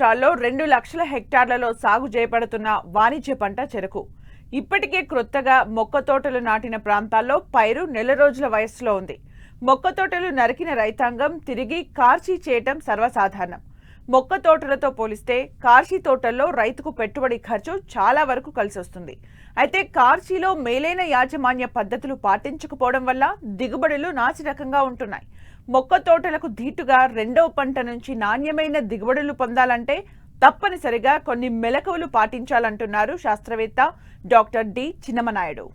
రాష్ట్రాల్లో 2 లక్షల హెక్టార్లలో సాగు చేయబడుతున్న వాణిజ్య పంట చెరకు. ఇప్పటికే క్రొత్తగా మొక్క తోటలు నాటిన ప్రాంతాల్లో పైరు నెల రోజుల వయస్సులో ఉంది. మొక్క తోటలు నరికిన రైతాంగం తిరిగి కార్షీ చేయటం సర్వసాధారణం. మొక్క తోటలతో పోలిస్తే కార్షీ తోటల్లో రైతుకు పెట్టుబడి ఖర్చు చాలా వరకు కలిసొస్తుంది. అయితే కార్షీలో మేలైన యాజమాన్య పద్ధతులు పాటించకపోవడం వల్ల దిగుబడులు నాసిరకంగా ఉంటున్నాయి. మొక్క తోటలకు ధీటుగా రెండవ పంట నుంచి నాణ్యమైన దిగుబడులు పొందాలంటే తప్పనిసరిగా కొన్ని మెలకువలు పాటించాలంటున్నారు శాస్త్రవేత్త డాక్టర్ డి చిన్నమనాయుడు.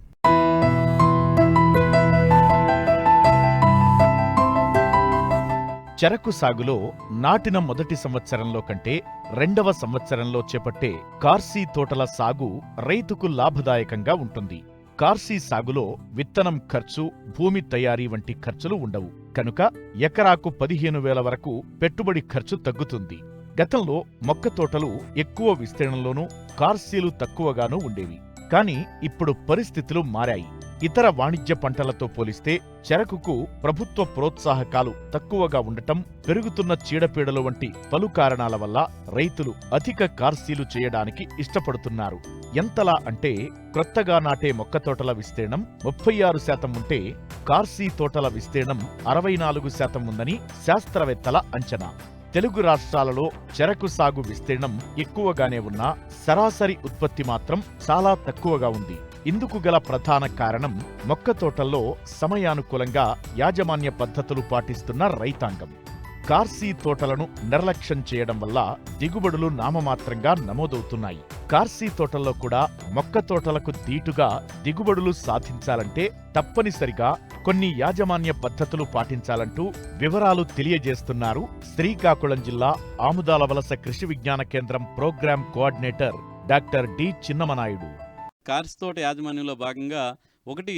చెరకు సాగులో నాటిన మొదటి సంవత్సరంలో కంటే రెండవ సంవత్సరంలో చేపట్టే కార్షీ తోటల సాగు రైతుకు లాభదాయకంగా ఉంటుంది. కార్షీ సాగులో విత్తనం ఖర్చు, భూమి తయారీ వంటి ఖర్చులు ఉండవు కనుక ఎకరాకు 15,000 వరకు పెట్టుబడి ఖర్చు తగ్గుతుంది. గతంలో మొక్క తోటలు ఎక్కువ విస్తీర్ణంలోనూ కార్షీలు తక్కువగానూ ఉండేవి. కానీ ఇప్పుడు పరిస్థితులు మారాయి. ఇతర వాణిజ్య పంటలతో పోలిస్తే చెరకుకు ప్రభుత్వ ప్రోత్సాహకాలు తక్కువగా ఉండటం, పెరుగుతున్న చీడపీడలు వంటి పలు కారణాల వల్ల రైతులు అధిక కార్షీలు చేయడానికి ఇష్టపడుతున్నారు. ఎంతలా అంటే క్రొత్తగా నాటే మొక్క తోటల విస్తీర్ణం 36% ఉంటే కార్షీ తోటల విస్తీర్ణం 64% ఉందని శాస్త్రవేత్తల అంచనా. తెలుగు రాష్ట్రాలలో చెరకు సాగు విస్తీర్ణం ఎక్కువగానే ఉన్నా సరాసరి ఉత్పత్తి మాత్రం చాలా తక్కువగా ఉంది. ఇందుకు గల ప్రధాన కారణం మొక్క తోటల్లో సమయానుకూలంగా యాజమాన్య పద్ధతులు పాటిస్తున్న రైతాంగం. కార్షీ తోటలను నిర్లక్ష్యం చేయడం వల్ల దిగుబడులు నామమాత్రంగా నమోదవుతున్నాయి. కార్షీ తోటల్లో కూడా మొక్క తోటలకు దీటుగా దిగుబడులు సాధించాలంటే తప్పనిసరిగా కొన్ని యాజమాన్య పద్ధతులు పాటించాలంటూ వివరాలు తెలియజేస్తున్నారు శ్రీకాకుళం జిల్లా Amadalavalasa Krishi Vigyan Kendra program coordinator doctor D Chinnamanaidu. కార్షీ తోట యాజమాన్యంలో భాగంగా ఒకటి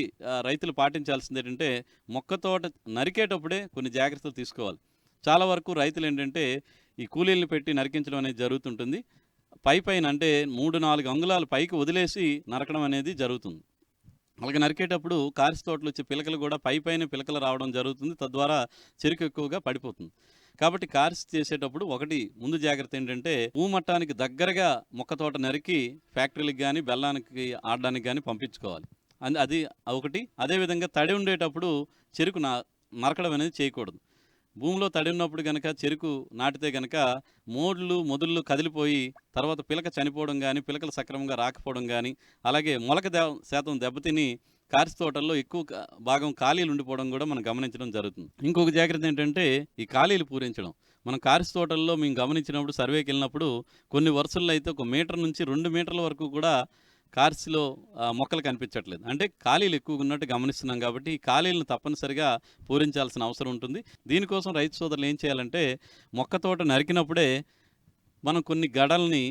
రైతులు పాటించాల్సింది ఏంటంటే మొక్క తోట నరికేటప్పుడే కొన్ని జాగ్రత్తలు తీసుకోవాలి. చాలా వరకు రైతులు ఏంటంటే ఈ కూలీలను పెట్టి నరికించడం అనేది జరుగుతుంటుంది. పైన అంటే 3-4 అంగుళాలు పైకి వదిలేసి నరకడం అనేది జరుగుతుంది. అలాగే నరికేటప్పుడు కార్షీ తోటలు వచ్చే పిలకలు కూడా పైన పిలకలు రావడం జరుగుతుంది. తద్వారా చెరుకు ఎక్కువగా పడిపోతుంది. కాబట్టి కార్షీ చేసేటప్పుడు ఒకటి ముందు జాగ్రత్త ఏంటంటే భూమట్టానికి దగ్గరగా మొక్క తోట నరికి ఫ్యాక్టరీలకు కానీ బెల్లానికి ఆడడానికి కానీ పంపించుకోవాలి. అది ఒకటి. అదేవిధంగా తడి ఉండేటప్పుడు చెరుకు నరకడం అనేది చేయకూడదు. భూమిలో తడి ఉన్నప్పుడు కనుక చెరుకు నాటితే కనుక మొదళ్ళు కదిలిపోయి తర్వాత పిలక చనిపోవడం కానీ, పిలకలు సక్రమంగా రాకపోవడం కానీ, అలాగే మొలక శాతం దెబ్బతిని కార్షీ తోటల్లో ఎక్కువ భాగం ఖాళీలు ఉండిపోవడం కూడా మనం గమనించడం జరుగుతుంది. ఇంకొక జాగ్రత్త ఏంటంటే ఈ ఖాళీలు పూరించడం. మనం కార్షీ తోటల్లో మేము గమనించినప్పుడు సర్వేకి వెళ్ళినప్పుడు కొన్ని వరుసల్లో అయితే 1 మీటర్ నుంచి 2 మీటర్ల వరకు కూడా కార్షీలో మొక్కలు కనిపించట్లేదు. అంటే ఖాళీలు ఎక్కువగా ఉన్నట్టు గమనిస్తున్నాం. కాబట్టి ఈ ఖాళీలను తప్పనిసరిగా పూరించాల్సిన అవసరం ఉంటుంది. దీనికోసం రైతు సోదరులు ఏం చేయాలంటే మొక్క తోట నరికినప్పుడే మనం కొన్ని గడల్ని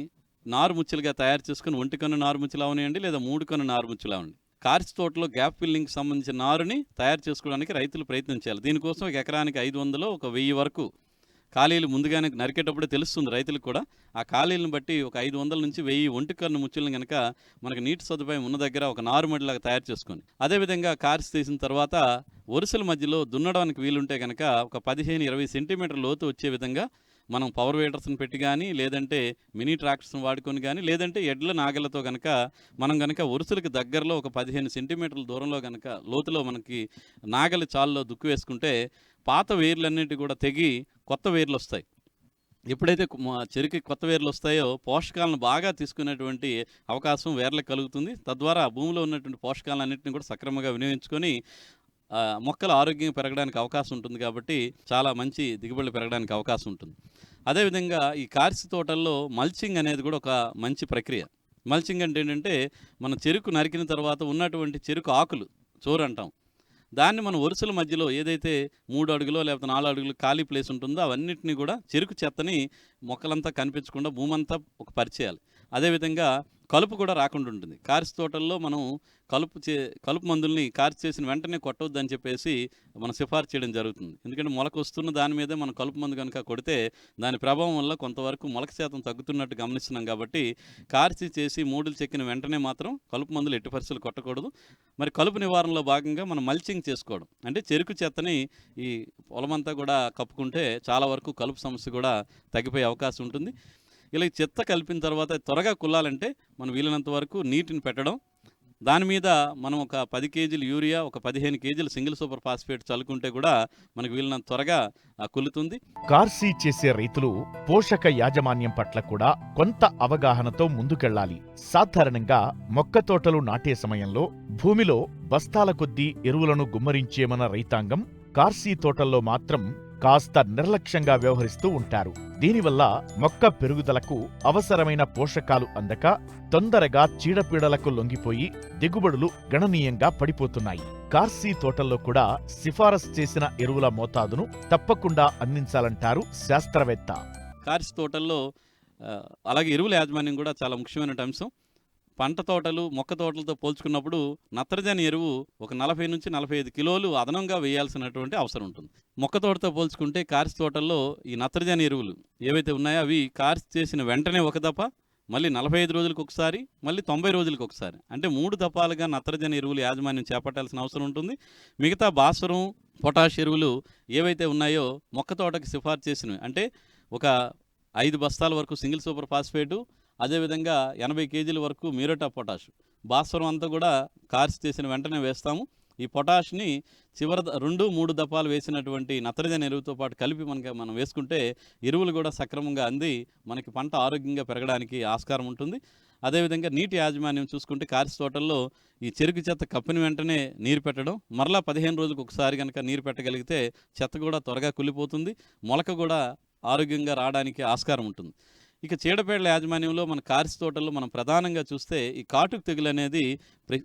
నారుముచ్చులుగా తయారు చేసుకుని 1 కన్ను నారుముచ్చులు అవనివ్వండి లేదా 3 కన్ను నారుముచ్చులు అవ్వండి. కార్షీ తోటలో గ్యాప్ ఫిల్లింగ్కి సంబంధించిన నారుని తయారు చేసుకోవడానికి రైతులు ప్రయత్నం చేయాలి. దీనికోసం ఒక ఎకరానికి 500 ఒక 1000 వరకు ఖాళీలు ముందుగానే నరికేటప్పుడే తెలుస్తుంది రైతులకు కూడా. ఆ ఖాళీలను బట్టి ఒక 500 నుంచి 1000 1 కన్ను ముచ్చులను కనుక మనకు నీటి సదుపాయం ఉన్న దగ్గర ఒక నారుమడిలాగా తయారు చేసుకొని, అదేవిధంగా కార్షీ తీసిన తర్వాత వరుసల మధ్యలో దున్నడానికి వీలుంటే కనుక ఒక 15-20 సెంటీమీటర్ లోతు వచ్చే విధంగా మనం పవర్ వేడర్స్ని పెట్టి కానీ, లేదంటే మినీ ట్రాక్టర్స్ని వాడుకొని కానీ, లేదంటే ఎడ్ల నాగలతో కనుక మనం కనుక వరుసలకు దగ్గరలో ఒక 15 సెంటీమీటర్ల దూరంలో కనుక లోతులో మనకి నాగలి చాల్లో దుక్కు వేసుకుంటే పాత వేర్లన్నిటి కూడా తెగి కొత్త వేర్లు వస్తాయి. ఎప్పుడైతే చెరుకు కొత్త వేర్లు వస్తాయో పోషకాలను బాగా తీసుకునేటువంటి అవకాశం వేర్లకు కలుగుతుంది. తద్వారా భూమిలో ఉన్నటువంటి పోషకాలన్నింటినీ కూడా సక్రమంగా వినియోగించుకొని మొక్కలు ఆరోగ్యంగా పెరగడానికి అవకాశం ఉంటుంది. కాబట్టి చాలా మంచి దిగుబడులు పెరగడానికి అవకాశం ఉంటుంది. అదేవిధంగా ఈ కార్షీ తోటల్లో మల్చింగ్ అనేది కూడా ఒక మంచి ప్రక్రియ. మల్చింగ్ అంటే ఏంటంటే మన చెరుకు నరికిన తర్వాత ఉన్నటువంటి చెరుకు ఆకులు చోరు అంటాం. దాన్ని మనం వరుసల మధ్యలో ఏదైతే 3 అడుగులో లేకపోతే 4 అడుగులు ఖాళీ ప్లేస్ ఉంటుందో అవన్నిటిని కూడా చెరుకు చెత్తని మొక్కలంతా కనిపించకుండా భూమంతా ఒక పరిచేయాలి. అదేవిధంగా కలుపు కూడా రాకుండా ఉంటుంది. కార్షీ తోటల్లో మనం కలుపు మందుల్ని కార్షీ చేసిన వెంటనే కొట్టవద్దని చెప్పేసి మనం సిఫార్సు చేయడం జరుగుతుంది. ఎందుకంటే మొలక వస్తున్న దాని మీదే మనం కలుపు మందు కనుక కొడితే దాని ప్రభావం వల్ల కొంతవరకు మొలక శాతం తగ్గుతున్నట్టు గమనిస్తున్నాం. కాబట్టి కార్షీ చేసి మూడులు చెక్కిన వెంటనే మాత్రం కలుపు మందులు ఎట్టి పరిస్థితులు కొట్టకూడదు. మరి కలుపు నివారణలో భాగంగా మనం మల్చింగ్ చేసుకోవడం అంటే చెరుకు చెత్తని ఈ పొలమంతా కూడా కప్పుకుంటే చాలా వరకు కలుపు సమస్య కూడా తగ్గిపోయే అవకాశం ఉంటుంది. ఇలా ఈ చెత్త కలిపిన తర్వాత త్వరగా కుల్లాలంటే మనం వీలైనంత వరకు నీటిని పెట్టడం, దాని మీద మనం ఒక 10 కేజీలు యూరియా, ఒక 15 కేజీలు సింగిల్ సూపర్ ఫాస్ఫేట్ చల్లుకుంటే కూడా మనకు వీలైనంత త్వరగా కుల్లుతుంది. కార్సీ చేసే రైతులు పోషక యాజమాన్యం పట్ల కూడా కొంత అవగాహనతో ముందుకెళ్లాలి. సాధారణంగా మొక్క తోటలు నాటే సమయంలో భూమిలో బస్తాల కొద్దీ ఎరువులను గుమ్మరించేమన్న రైతాంగం కార్సీ తోటల్లో మాత్రం కాస్త నిర్లక్ష్యంగా వ్యవహరిస్తూ ఉంటారు. దీనివల్ల మొక్క పెరుగుదలకు అవసరమైన పోషకాలు అందక తొందరగా చీడపీడలకు లొంగిపోయి దిగుబడులు గణనీయంగా పడిపోతున్నాయి. కార్సీ తోటల్లో కూడా సిఫారసు చేసిన ఎరువుల మోతాదును తప్పకుండా అందించాలంటారు శాస్త్రవేత్త. కార్సీ తోటల్లో అలాగే ఎరువుల యాజమాన్యం కూడా చాలా ముఖ్యమైన అంశం. పంట తోటలు మొక్క తోటలతో పోల్చుకున్నప్పుడు నత్రజని ఎరువు ఒక 40 నుంచి 45 కిలోలు అదనంగా వేయాల్సినటువంటి అవసరం ఉంటుంది. మొక్క తోటతో పోల్చుకుంటే కార్సి తోటల్లో ఈ నత్రజని ఎరువులు ఏవైతే ఉన్నాయో అవి కార్సి చేసిన వెంటనే ఒక దఫ, మళ్ళీ 45 రోజులకు ఒకసారి, మళ్ళీ 90 రోజులకు ఒకసారి, అంటే 3 దఫాలుగా నత్రజని ఎరువులు యాజమాన్యం చేపట్టాల్సిన అవసరం ఉంటుంది. మిగతా భాస్వరం, పొటాష్ ఎరువులు ఏవైతే ఉన్నాయో మొక్క తోటకి సిఫార్సు చేసినవి, అంటే ఒక 5 బస్తాల వరకు సింగిల్ సూపర్ ఫాస్ఫేటు, అదేవిధంగా 80 కేజీల వరకు మ్యూరేట్ ఆఫ్ పొటాష్, భాస్వరం అంతా కూడా కార్సి చేసిన వెంటనే వేస్తాము. ఈ పొటాష్ని చివరి 2-3 దఫాలు వేసినటువంటి నత్రజని ఎరువుతో పాటు కలిపి మనం వేసుకుంటే ఎరువులు కూడా సక్రమంగా అంది మనకి పంట ఆరోగ్యంగా పెరగడానికి ఆస్కారం ఉంటుంది. అదేవిధంగా నీటి యాజమాన్యం చూసుకుంటే కార్సి తోటల్లో ఈ చెరుకు చెత్త కప్పిన వెంటనే నీరు పెట్టడం, మరలా 15 రోజులకు ఒకసారి కనుక నీరు పెట్టగలిగితే చెత్త కూడా త్వరగా కుళ్ళిపోతుంది, మొలక కూడా ఆరోగ్యంగా రావడానికి ఆస్కారం ఉంటుంది. ఇక చీడపీడల యాజమాన్యంలో మన కార్సి తోటల్లో మనం ప్రధానంగా చూస్తే ఈ కాటుకు తెగులు అనేది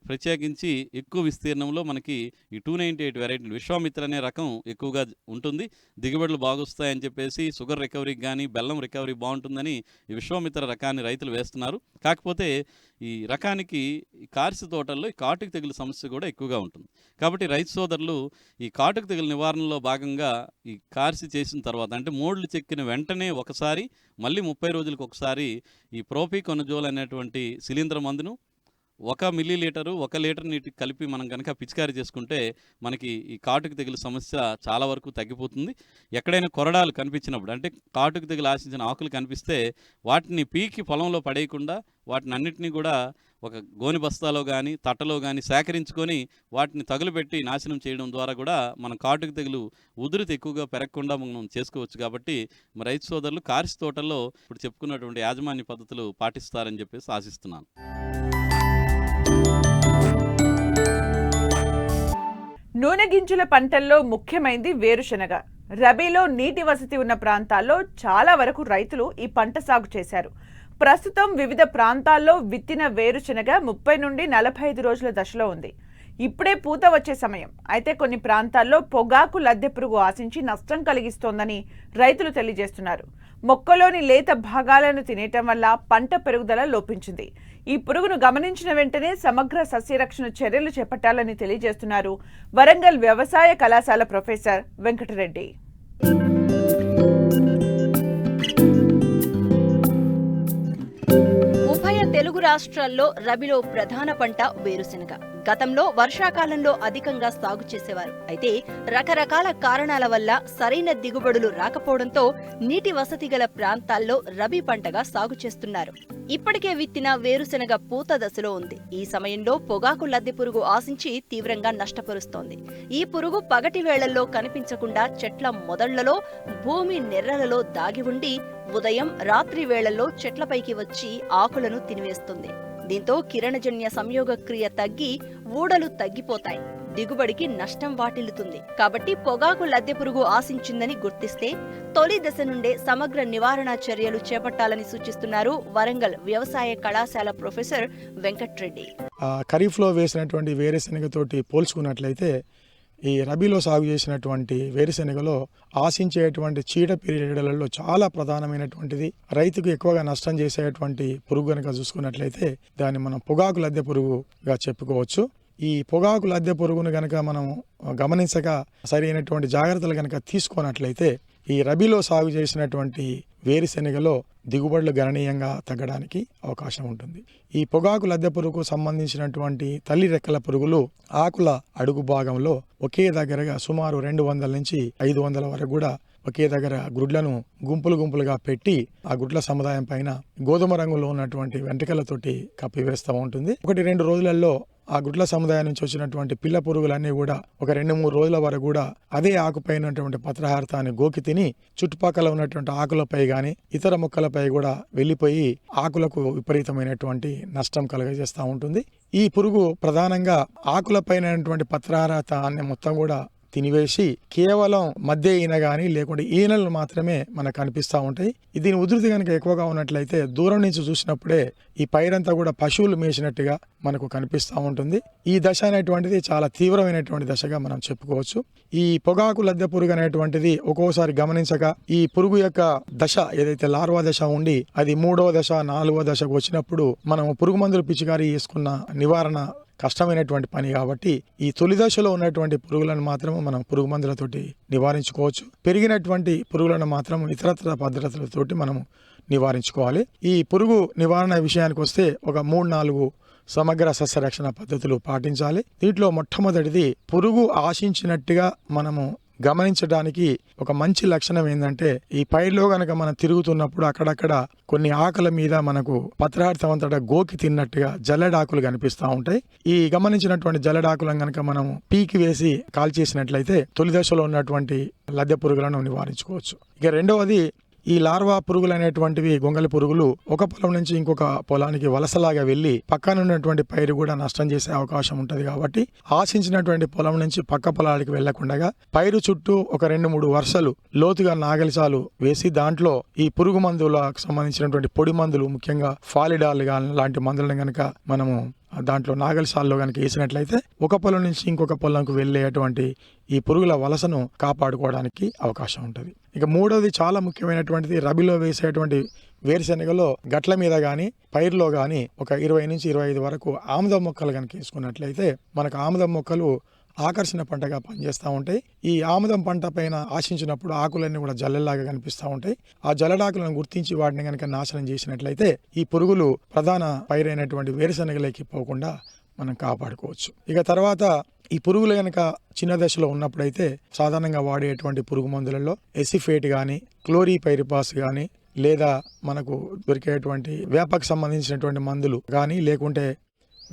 ప్రత్యేకించి ఎక్కువ విస్తీర్ణంలో మనకి ఈ 298 వెరైటీ విశ్వామిత్ర అనే రకం ఎక్కువగా ఉంటుంది. దిగుబడులు బాగొస్తాయని చెప్పేసి షుగర్ రికవరీకి కానీ బెల్లం రికవరీ బాగుంటుందని ఈ విశ్వామిత్ర రకాన్ని రైతులు వేస్తున్నారు. కాకపోతే ఈ రకానికి ఈ కార్సి తోటల్లో ఈ కాటుకు తెగులు సమస్య కూడా ఎక్కువగా ఉంటుంది. కాబట్టి రైతు సోదరులు ఈ కాటుకు తెగులు నివారణలో భాగంగా ఈ కార్సి చేసిన తర్వాత, అంటే మోడ్లు చెక్కిన వెంటనే ఒకసారి, మళ్ళీ 30 రోజులకు ఒకసారి ఈ ప్రోపికొనజోల్ అనేటువంటి శిలీంద్ర మందును 1 మిల్లీలీటరు 1 లీటర్ నీటికి కలిపి మనం కనుక పిచికారీ చేసుకుంటే మనకి ఈ కాటుకు తెగులు సమస్య చాలా వరకు తగ్గిపోతుంది. ఎక్కడైనా కొరడాలు కనిపించినప్పుడు, అంటే కాటుకు తెగులు ఆశించిన ఆకులు కనిపిస్తే వాటిని పీకి పొలంలో పడేయకుండా వాటిని అన్నిటినీ కూడా ఒక గోని బస్తాలో కానీ తట్టలో కానీ సేకరించుకొని వాటిని తగులుపెట్టి నాశనం చేయడం ద్వారా కూడా మనం కాటుకు తెగులు ఉధృతి ఎక్కువగా పెరగకుండా మనం చేసుకోవచ్చు. కాబట్టి రైతు సోదరులు కార్సి తోటల్లో ఇప్పుడు చెప్పుకున్నటువంటి యాజమాన్య పద్ధతులు పాటిస్తారని చెప్పేసి ఆశిస్తున్నాను. నూనె గింజల పంటల్లో ముఖ్యమైనది వేరుశనగ. రబీలో నీటి వసతి ఉన్న ప్రాంతాల్లో చాలా వరకు రైతులు ఈ పంట సాగు చేశారు. ప్రస్తుతం వివిధ ప్రాంతాల్లో విత్తిన వేరుశనగ 30 నుండి 45 రోజుల దశలో ఉంది. ఇప్పుడే పూత వచ్చే సమయం. అయితే కొన్ని ప్రాంతాల్లో పొగాకు లద్దె పురుగు ఆశించి నష్టం కలిగిస్తోందని రైతులు తెలియజేస్తున్నారు. మొక్కలోని లేత భాగాలను తినేయటం వల్ల పంట పెరుగుదల లోపించింది. ఈ పురుగును గమనించిన వెంటనే సమగ్ర సస్యరక్షణ చర్యలు చేపట్టాలని తెలియజేస్తున్నారు వరంగల్ వ్యవసాయ కళాశాల ప్రొఫెసర్ వెంకటరెడ్డి. ఉభయ తెలుగు రాష్ట్రాల్లో రబీలో ప్రధాన పంట వేరుశెనగ. గతంలో వర్షాకాలంలో అధికంగా సాగు చేసేవారు. అయితే రకరకాల కారణాల వల్ల సరైన దిగుబడులు రాకపోవడంతో నీటి వసతి గల ప్రాంతాల్లో రబీ పంటగా సాగు చేస్తున్నారు. ఇప్పటికే విత్తిన వేరుశెనగ పూత దశలో ఉంది. ఈ సమయంలో పొగాకు లద్దె పురుగు ఆశించి తీవ్రంగా నష్టపరుస్తోంది. ఈ పురుగు పగటి వేళల్లో కనిపించకుండా చెట్ల మొదళ్లలో, భూమి నెర్రలలో దాగి ఉండి ఉదయం రాత్రి వేళల్లో చెట్లపైకి వచ్చి ఆకులను తినివేస్తుంది. దీంతో కిరణజన్య సంయోగ క్రియ తగ్గి ఊడలు తగ్గిపోతాయి. దిగుబడికి నష్టం వాటిల్లుతుంది. కాబట్టి పొగాకు లద్దె పురుగు ఆశించిందని గుర్తిస్తే తొలి దశ నుండే సమగ్ర నివారణ చర్యలు చేపట్టాలని సూచిస్తున్నారు వరంగల్ వ్యవసాయ కళాశాల ప్రొఫెసర్ వెంకట్రెడ్డి. ఖరీఫ్లో వేసినటువంటి వేరుశెనగతోటి పోల్చుకున్నట్లయితే ఈ రబీలో సాగు చేసినటువంటి వేరుశెనగలో ఆశించేటువంటి చీడపీడలలో చాలా ప్రధానమైనటువంటిది, రైతుకు ఎక్కువగా నష్టం చేసేటువంటి పురుగు కనుక చూసుకున్నట్లయితే దాన్ని మనం పొగాకు లద్దె పురుగుగా చెప్పుకోవచ్చు. ఈ పొగాకు లద్దె పురుగును కనుక మనం గమనించక సరైనటువంటి జాగ్రత్తలు కనుక తీసుకున్నట్లయితే ఈ రబీలో సాగు చేసినటువంటి వేరుశెనగలో దిగుబడులు గణనీయంగా తగ్గడానికి అవకాశం ఉంటుంది. ఈ పొగాకు లద్దె పురుగుకు సంబంధించినటువంటి తల్లి రెక్కల పురుగులు ఆకుల అడుగు భాగంలో ఒకే దగ్గరగా సుమారు 200 నుంచి 500 వరకు కూడా ఒకే దగ్గర గుడ్లను గుంపులుగా పెట్టి ఆ గుడ్ల సముదాయం పైన గోధుమ రంగులో ఉన్నటువంటి వెంట్రుకలతోటి కప్పివేస్తూ ఉంటుంది. 1-2 రోజులలో ఆ గుడ్ల సముదాయం నుంచి వచ్చినటువంటి పిల్ల పురుగులన్నీ కూడా ఒక 2-3 రోజుల వరకు కూడా అదే ఆకుపై ఉన్నటువంటి పత్రహారతాన్ని గోకి తిని చుట్టుపక్కల ఉన్నటువంటి ఆకులపై గాని ఇతర మొక్కలపై కూడా వెళ్ళిపోయి ఆకులకు విపరీతమైనటువంటి నష్టం కలుగజేస్తూ ఉంటుంది. ఈ పురుగు ప్రధానంగా ఆకులపైనటువంటి పత్రహారతాన్ని మొత్తం కూడా తినివేసి కేవలం మధ్య ఈన గాని లేకుంటే ఈనలు మాత్రమే మనకు కనిపిస్తూ ఉంటాయి. దీని ఉధృతి కనుక ఎక్కువగా ఉన్నట్లయితే దూరం నుంచి చూసినప్పుడే ఈ పైరంతా కూడా పశువులు మేసినట్టుగా మనకు కనిపిస్తూ ఉంటుంది. ఈ దశ అనేటువంటిది చాలా తీవ్రమైనటువంటి దశగా మనం చెప్పుకోవచ్చు. ఈ పొగాకు లద్దె పురుగు అనేటువంటిది ఒక్కోసారి గమనించక ఈ పురుగు యొక్క దశ ఏదైతే లార్వా దశ ఉండి అది 3వ దశ 4వ దశకు వచ్చినప్పుడు మనం పురుగు మందులు పిచికారీ చేసుకున్న నివారణ కష్టమైనటువంటి పని కాబట్టి ఈ తొలి దశలో ఉన్నటువంటి పురుగులను మాత్రం మనం పురుగు మందులతోటి నివారించుకోవచ్చు. పెరిగినటువంటి పురుగులను మాత్రం ఇతరత్ర పద్ధతులతోటి మనం నివారించుకోవాలి. ఈ పురుగు నివారణ విషయానికి వస్తే ఒక 3-4 సమగ్ర సస్యరక్షణ పద్ధతులు పాటించాలి. దీంట్లో మొట్టమొదటిది పురుగు ఆశించినట్టుగా మనము గమనించడానికి ఒక మంచి లక్షణం ఏంటంటే ఈ పైర్లో గనక మనం తిరుగుతున్నప్పుడు అక్కడక్కడ కొన్ని ఆకుల మీద మనకు పత్రహారితం అంతటా గోకి తిన్నట్టుగా జల్లెడాకులు కనిపిస్తూ ఉంటాయి. ఈ గమనించినటువంటి జల్లెడాకులను గనక మనం పీకి వేసి కాల్చేసినట్లయితే తొలి దశలో ఉన్నటువంటి లద్దె పురుగులను నివారించుకోవచ్చు. ఇక రెండవది ఈ లార్వా పురుగులు అనేటువంటివి గొంగళి పురుగులు ఒక పొలం నుంచి ఇంకొక పొలానికి వలసలాగా వెళ్లి పక్కన ఉన్నటువంటి పైరు కూడా నష్టం చేసే అవకాశం ఉంటుంది. కాబట్టి ఆశించినటువంటి పొలం నుంచి పక్క పొలానికి వెళ్లకుండా పైరు చుట్టూ ఒక 2-3 వరుసలు లోతుగా నాగలిసాలు వేసి దాంట్లో ఈ పురుగు మందులకు సంబంధించినటువంటి పొడి మందులు ముఖ్యంగా ఫాలిడాల్ లాంటి మందులను గనక మనము దాంట్లో నాగలిసాల్లో కనుక వేసినట్లయితే ఒక పొలం నుంచి ఇంకొక పొలంకు వెళ్ళేటువంటి ఈ పురుగుల వలసను కాపాడుకోవడానికి అవకాశం ఉంటుంది. ఇక మూడవది చాలా ముఖ్యమైనటువంటిది రబీలో వేసేటువంటి వేరుశెనగలో గట్ల మీద గాని పైరులో గాని ఒక 20-25 వరకు ఆముదం మొక్కలు కనుక వేసుకున్నట్లయితే మనకు ఆముదం మొక్కలు ఆకర్షణ పంటగా పనిచేస్తూ ఉంటాయి. ఈ ఆముదం పంట పైన ఆశించినప్పుడు ఆకులన్నీ కూడా జల్లెల్లాగా కనిపిస్తూ ఉంటాయి. ఆ జల్లడాకులను గుర్తించి వాటిని కనుక నాశనం చేసినట్లయితే ఈ పురుగులు ప్రధాన పైరైనటువంటి వేరుశెనగలకి పోకుండా మనం కాపాడుకోవచ్చు. ఇక తర్వాత ఈ పురుగులు కనుక చిన్న దశలో ఉన్నప్పుడైతే సాధారణంగా వాడేటువంటి పురుగు మందులలో ఎసిఫేట్ కానీ క్లోరిపైరిపాస్ కానీ లేదా మనకు దొరికేటువంటి వేపకు సంబంధించినటువంటి మందులు కానీ లేకుంటే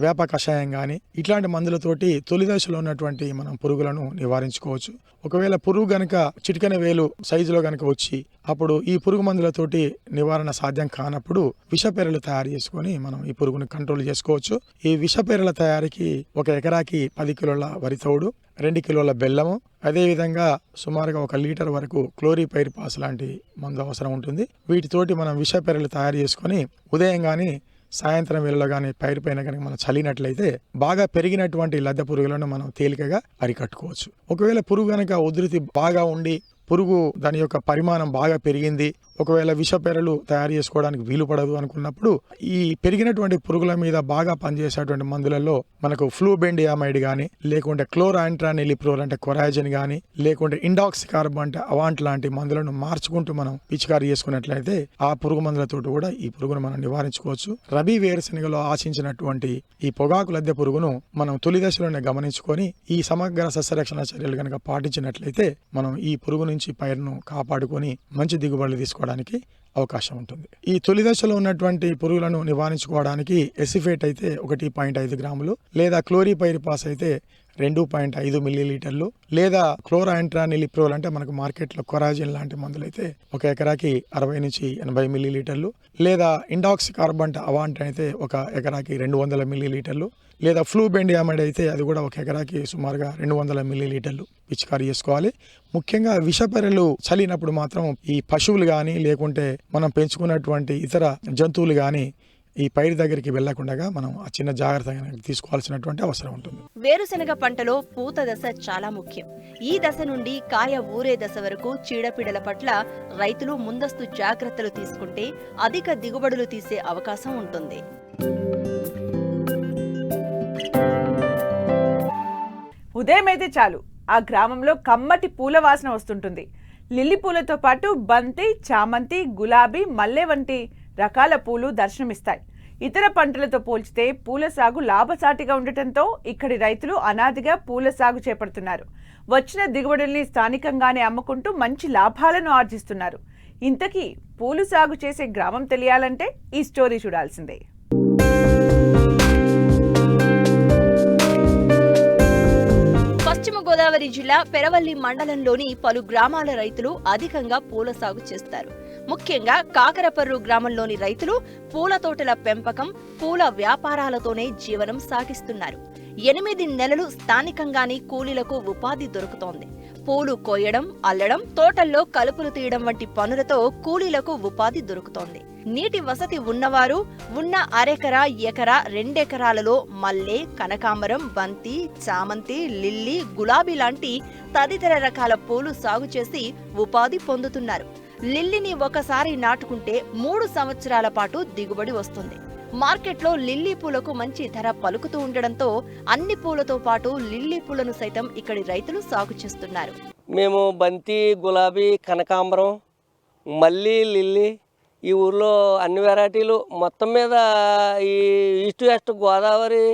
వేప కషాయం కానీ ఇట్లాంటి మందులతోటి తొలి దశలో ఉన్నటువంటి మనం పురుగులను నివారించుకోవచ్చు. ఒకవేళ పురుగు గనక చిటికెన వేలు సైజులో గనక వచ్చి అప్పుడు ఈ పురుగు మందులతోటి నివారణ సాధ్యం కానప్పుడు విషపెర్రలు తయారు చేసుకొని మనం ఈ పురుగుని కంట్రోల్ చేసుకోవచ్చు. ఈ విషపెర్రల తయారీకి 1 ఎకరాకి 10 కిలోల వరి తౌడు, 2 కిలోల బెల్లము, అదేవిధంగా సుమారుగా 1 లీటర్ వరకు క్లోరిపైరిపాస్ లాంటి మందు అవసరం ఉంటుంది. వీటితోటి మనం విషపెర్రలు తయారు చేసుకొని ఉదయం కానీ సాయంత్రం వేళలో కానీ పైరు పైన కనుక మనం చల్లినట్లయితే బాగా పెరిగినటువంటి లద్దె పురుగులను మనం తేలికగా అరికట్టుకోవచ్చు. ఒకవేళ పురుగు కనుక ఉధృతి బాగా ఉండి పురుగు దాని యొక్క పరిమాణం బాగా పెరిగింది, ఒకవేళ విషపెర్రలు తయారు చేసుకోవడానికి వీలు పడదు అనుకున్నప్పుడు ఈ పెరిగినటువంటి పురుగుల మీద బాగా పనిచేసేటువంటి మందులలో మనకు ఫ్లూబెండియామైడ్ కానీ లేకుంటే క్లోరాంట్రానిలిప్రోల్ అంటే కొరాజన్ కానీ లేకుంటే ఇండాక్సికార్బ్ అంటే అవాంట్ లాంటి మందులను మార్చుకుంటూ మనం పిచికారీ చేసుకున్నట్లయితే ఆ పురుగు మందులతో కూడా ఈ పురుగును మనం నివారించుకోవచ్చు. రబీ వేరుశెనగలో ఆశించినటువంటి ఈ పొగాకు లద్దె పురుగును మనం తొలి దశలోనే గమనించుకొని ఈ సమగ్ర సస్యరక్షణ చర్యలు కనుక పాటించినట్లయితే మనం ఈ పురుగు నుంచి పైరును కాపాడుకొని మంచి దిగుబడులు తీసుకోవడానికి అవకాశం ఉంటుంది. ఈ తొలి దశలో ఉన్నటువంటి పురుగులను నివారించుకోవడానికి ఎసిఫేట్ అయితే 1.5 గ్రాములు లేదా క్లోరిపైరిపాస్ అయితే 2.5 మిల్లీలీటర్లు లేదా క్లోరాంట్రానిలిప్రోల్ అంటే మనకు మార్కెట్లో కొరాజిన్ లాంటి మందులు అయితే 1 ఎకరాకి 60-80 మిల్లీలీటర్లు లేదా ఇండాక్సికార్బ్ అంటే అవాంట్ అయితే 1 ఎకరాకి 200 మిల్లీలీటర్లు లేదా ఫ్లూబెండియామైడ్ అయితే అది కూడా 1 ఎకరాకి సుమారుగా 200 మిల్లీలీటర్లు పిచికారీ చేసుకోవాలి. ముఖ్యంగా విషపెర్రలు చల్లినప్పుడు మాత్రం ఈ పశువులు కానీ లేకుంటే మనం పెంచుకున్నటువంటి ఇతర జంతువులు కానీ ఈ పైరు దగ్గరికి వెళ్లకుండా మనం ఆ చిన్న జాగ్రత్త తీసుకోవాల్సినటువంటి అవసరం ఉంటుంది. వేరుశెనగ పంటలో పూత దశ చాలా ముఖ్యం. ఈ దశ నుండి కాయ ఊరే దశ వరకు చీడపీడల పట్ల రైతులు ముందస్తు జాగ్రత్తలు తీసుకుంటే అధిక దిగుబడులు తీసే అవకాశం ఉంటుంది. ఉదయమైతే చాలు ఆ గ్రామంలో కమ్మటి పూల వాసన వస్తుంటుంది. లిల్లీ పూలతో పాటు బంతి, చామంతి, గులాబీ, మల్లె వంటి రకాల పూలు దర్శనమిస్తాయి. ఇతర పంటలతో పోల్చితే పూల సాగు లాభసాటిగా ఉండటంతో ఇక్కడి రైతులు అనాదిగా పూల సాగు చేపడుతున్నారు. వచ్చిన దిగుబడుల్ని స్థానికంగానే అమ్ముకుంటూ మంచి లాభాలను ఆర్జిస్తున్నారు. ఇంతకీ పూలు సాగు చేసే గ్రామం తెలియాలంటే ఈ స్టోరీ చూడాల్సిందే. పశ్చిమ గోదావరి జిల్లా పెరవల్లి మండలంలోని పలు గ్రామాల రైతులు అధికంగా పూల సాగు చేస్తారు. ముఖ్యంగా కాకరపర్రు గ్రామంలోని రైతులు పూల తోటల పెంపకం, పూల వ్యాపారాలతోనే జీవనం సాగిస్తున్నారు. 8 నెలలు స్థానికంగానే కూలీలకు ఉపాధి దొరుకుతోంది. పూలు కోయడం, అల్లడం, తోటల్లో కలుపులు తీయడం వంటి పనులతో కూలీలకు ఉపాధి దొరుకుతోంది. నీటి వసతి ఉన్నవారు ఉన్న అరెకరా, ఎకరా, 2 ఎకరాలలో మల్లె, కనకాంబరం, బంతి, చామంతి, లిల్లీ, గులాబీ లాంటి తదితర రకాల పూలు సాగు చేసి ఉపాధి పొందుతున్నారు. లిల్లీని ఒకసారి నాటుకుంటే 3 సంవత్సరాల పాటు దిగుబడి వస్తుంది. మార్కెట్లో లిల్లీ పూలకు మంచి ధర పలుకుతూ ఉండడంతో అన్ని పూలతో పాటు లిల్లీ పూలను సైతం ఇక్కడి రైతులు సాగు చేస్తున్నారు. మేము బంతి, గులాబీ, కనకాంబరం, మల్లి, లిల్లీ ఈ ఊర్లో అన్ని వెరైటీలు మొత్తం మీద ఈ ఈస్ట్ వెస్ట్ గోదావరి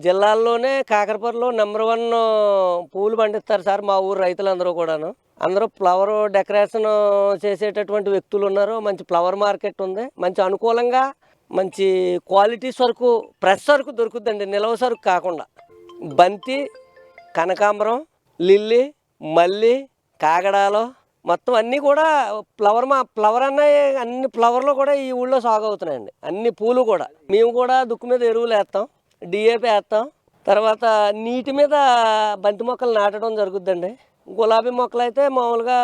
జిల్లాల్లోనే కాకరపర్రులో నెంబర్ 1 పూలు పండిస్తారు సార్ మా ఊరు రైతులందరూ కూడాను. అందరూ ఫ్లవర్ డెకరేషన్ చేసేటటువంటి వ్యక్తులు ఉన్నారు. మంచి ఫ్లవర్ మార్కెట్ ఉంది. మంచి అనుకూలంగా మంచి క్వాలిటీ సరుకు, ఫ్రెష్ సరుకు దొరుకుతుందండి, నిలవ సరుకు కాకుండా. బంతి, కనకాంబరం, లిల్లీ, మల్లి, కాగడాలు మొత్తం అన్నీ కూడా ఫ్లవర్ అన్ని ఫ్లవర్లు కూడా ఈ ఊళ్ళో సాగు అవుతున్నాయండి. అన్ని పూలు కూడా. మేము కూడా దుక్కు మీద ఎరువులు వేస్తాం, డిఏపి వేస్తాం. తర్వాత నీటి మీద బంతి మొక్కలు నాటడం జరుగుద్దండి. గులాబీ మొక్కలు అయితే మామూలుగా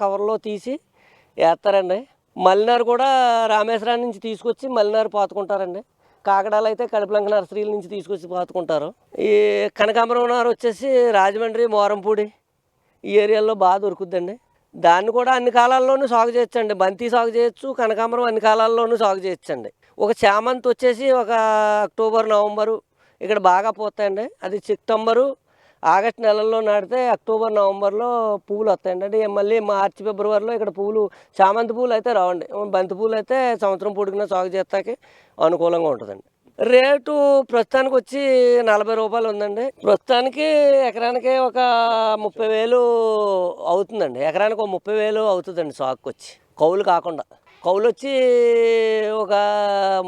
కవర్లో తీసి వేస్తారండి. మల్లినారు కూడా రామేశ్వరం నుంచి తీసుకొచ్చి మల్లినారు పాతుకుంటారండి. కాకడాలు అయితే కడుపులంక నర్సరీల నుంచి తీసుకొచ్చి పాతుకుంటారు. ఈ కనకాంబరం నారు వచ్చేసి రాజమండ్రి, మోరంపూడి ఈ ఏరియాలో బాగా దొరుకుద్దండి. దాన్ని కూడా అన్ని కాలాల్లోనూ సాగు చేయొచ్చండి. బంతి సాగు చేయొచ్చు, కనకాంబరం అన్ని కాలాల్లోనూ సాగు చేయొచ్చండి. ఒక చామంతి వచ్చేసి ఒక అక్టోబర్, నవంబరు ఇక్కడ బాగా పోతాయండి. అది సెప్టెంబరు, ఆగస్టు నెలల్లో నాటితే అక్టోబర్, నవంబర్లో పూలు వస్తాయండి. అంటే మళ్ళీ మార్చి, ఫిబ్రవరిలో ఇక్కడ పూలు, చామంతి పూలు అయితే రావండి. బంతి పూలు అయితే సంవత్సరం పొడుగునా సాగు చేస్తాకి అనుకూలంగా ఉంటుందండి. రేటు ప్రస్తుతానికి వచ్చి 40 రూపాయలు ఉందండి. ప్రస్తుతానికి ఎకరానికి ఒక 30,000 అవుతుందండి. ఎకరానికి ఒక 30,000 అవుతుందండి సాగుకి వచ్చి, కౌలు కాకుండా. కౌలు వచ్చి ఒక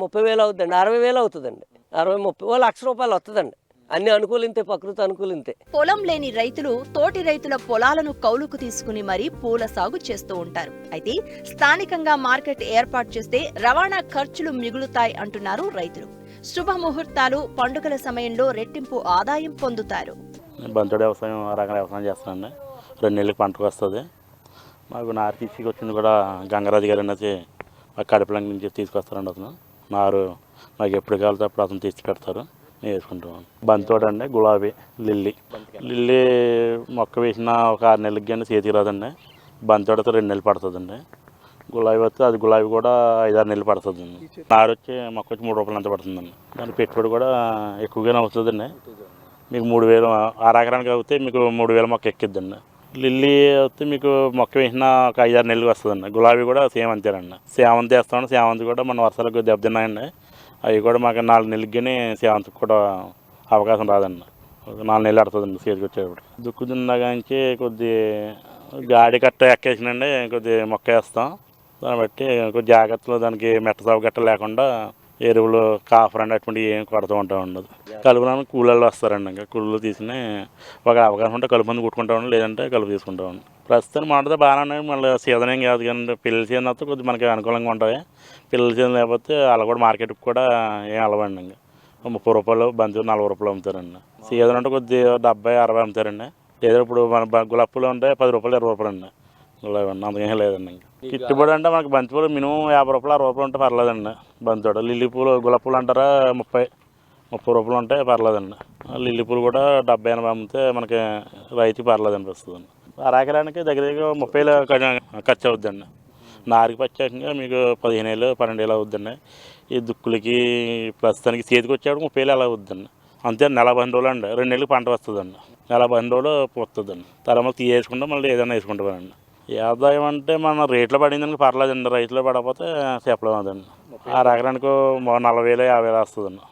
30,000 అవుతుందండి. 60,000 అవుతుందండి. 60-30 ₹1,00,000 వస్తుందండి. అన్ని అనుకూలింతే, ప్రకృతి అనుకూలింతే. పొలం లేని రైతులు తోటి రైతుల పొలాలను కౌలుకు తీసుకుని మరీ పూల సాగు చేస్తూ ఉంటారు. అయితే స్థానికంగా మార్కెట్ ఏర్పాటు చేస్తే రవాణా ఖర్చులు మిగులుతాయి అంటున్నారు రైతులు. శుభముహూర్తాలు, పండుగల సమయంలో రెట్టింపు ఆదాయం పొందుతారు. బంతుడు వ్యవసాయం, రకరకాల వ్యవసాయం చేస్తానండి. 2 నెలలకి పంటకు వస్తుంది. మాకు నారు తీసుకొచ్చింది కూడా గంగరాజు గారు అనేది మా కడపలంక నుంచి తీసుకొస్తారండి. అతను నారు మాకు ఎప్పుడు కావాలితే అప్పుడు అతను తీసి పెడతారు, నేను వేసుకుంటాం. బంతోడు అండి, గులాబీ, లిల్లీ మొక్క వేసిన ఒక 6 నెలలకి కానీ చేతికి రాదండి. బంతోడు అయితే 2 నెలలు పడుతుందండి. గులాబీ వస్తే అది గులాబీ కూడా 5-6 నెలలు పడుతుందండి. నారు వచ్చి మొక్క వచ్చి 3 రూపాయలు అంత పడుతుందండి. దాని పెట్టుబడి కూడా ఎక్కువగానే అవుతుందండి. మీకు 3,000 6 ఎకరానికి అవుతే మీకు 3,000 మొక్క ఎక్కిద్దండి. లిల్లీ వస్తే మీకు మొక్క వేసిన ఒక 5-6 నెలలకు వస్తుందండి. గులాబీ కూడా సేమ్ అంతేనండి. సేవంతి వేస్తామండి. సేవంతి కూడా మన వర్షాలకు దెబ్బతిన్నాయండి. అవి కూడా మాకు 4 నెలలకి కానీ సేవంతికి కూడా అవకాశం రాదండి. ఒక 4 నెలలు ఆడుతుందండి చేతికి వచ్చేటప్పుడు. దుక్కు దున్నగాంచి కొద్ది గాడి కట్ట ఎక్కేసినండి, కొద్ది మొక్క వేస్తాం. దాన్ని బట్టి కొద్ది జాగ్రత్తలు, దానికి మెట్ట సాగు గట్ట లేకుండా ఎరువులు, కాఫర్ అండి అటువంటివి ఏం కొడుతూ ఉంటాం ఉండదు. కలుపులను కూలీలు వస్తారండి. ఇంకా కూలీలు తీసుకుని ఒక అవకాశం ఉంటే కలుపు మంది కుట్టుకుంటామండి, లేదంటే కలుపు తీసుకుంటామండి. ప్రస్తుతం మాట్లాడితే బాగానే ఉన్నాయి. మళ్ళీ సీజన్ ఏం కాదు కానీ పిల్లల సీజన్ వస్తే కొద్దిగా మనకి అనుకూలంగా ఉంటాయి. పిల్లల సీజన్ లేకపోతే అలా కూడా మార్కెట్కి కూడా ఏం అలవండి. ఇంకా 30 రూపాయలు, బంతి 40 రూపాయలు అమ్ముతారండి. సీజన్ అంటే కొద్దిగా 70-60 అమ్ముతారండి. లేదా ఇప్పుడు మన గులాబీలు ఉంటే 10 రూపాయలు, 20 రూపాయలు అండి. గులాబీ అంతకేం లేదండి. ఇంకా గిట్టుబడి అంటే మనకి బంతి పూలు మినిమం 50 రూపాయలు, 60 రూపాయలు ఉంటే పర్లేదండి. బంతితోడు లిల్లీ పూలు, గులాబీ పూలు అంటారా 30 రూపాయలు ఉంటే పర్లేదండి. లిల్లీ పూలు కూడా 70-80 అమ్మితే మనకి రైతుకి పర్లేదు అనిపిస్తుంది. అరెకరానికి దగ్గర 30,000 ఖర్చు అవుద్దండి. నారుకి ప్రత్యేకంగా మీకు 15,000-12,000 అవుద్దండి. ఈ దుక్కులకి ప్రస్తుతానికి చేతికి వచ్చేప్పుడు 30,000 అలా అవుద్దండి. అంతే. నెల 15 రోజులు అండి. 2 నెలలకి పంట వస్తుందండి. నెల 15 రోజులు వస్తుందండి. తర్వాత తీసేసుకుంటాం, మళ్ళీ ఏదైనా వేసుకుంటామండి. ఈ ఆదాయం అంటే మన రేట్లో పడిందానికి పర్లేదండి, రైతులో పడకపోతే చెప్పలేము అదండి. ఆ ఎకరానికి 40,000 50,000 వస్తుందండి.